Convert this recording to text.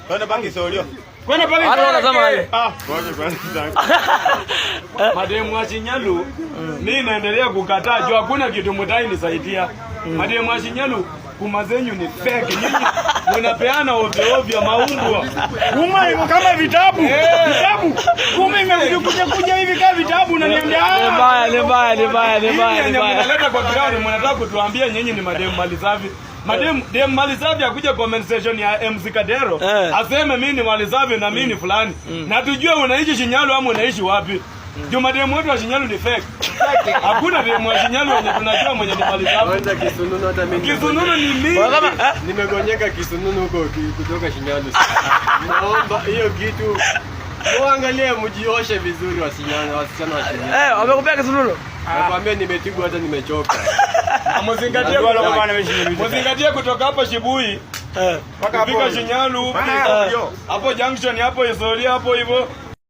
Kwenda baki Solio. Kwenda baki. Hata unasema hivi. Mademu wa Shinyalu mimi naendelea kukataa juu hakuna kitu mtai nisaidia. Mademu wa Shinyalu kuma zenyu ni fake. Nyinyi mnapeana ovyo ovyo maumbo. Kuma iko kama vitabu. Vitabu. Kuma imekuja hivi kama vitabu unaniambia Ni mbaya. Mnaleta kwa ground mnataka kutuambia nyinyi ni mademu mali safi. Mademu mali safi akuja comment section ya MC Kadero aseme mimi ni mali safi na mimi ni fulani. Na tujue unaishi Shinyalu ama unaishi wapi. Juu mademu wote wa Shinyalu ni fake. Hakuna demu wa Shinyalu wenye tunajua mwenye ni mali safi. Kwanza Kisununu hata mimi. Kisununu ni mimi. Nimegonyeka Kisununu huko kutoka Shinyalu. Naomba hiyo kitu muangalie mjioshe vizuri wasichana wa Shinyalu. Wamekupea Kisununu? Nakwambia nimetigwa hata nimechoka. Mzingatie kutoka hapa Shibui mpaka Shinyalu hapo junction hapo Isolia hapo hivyo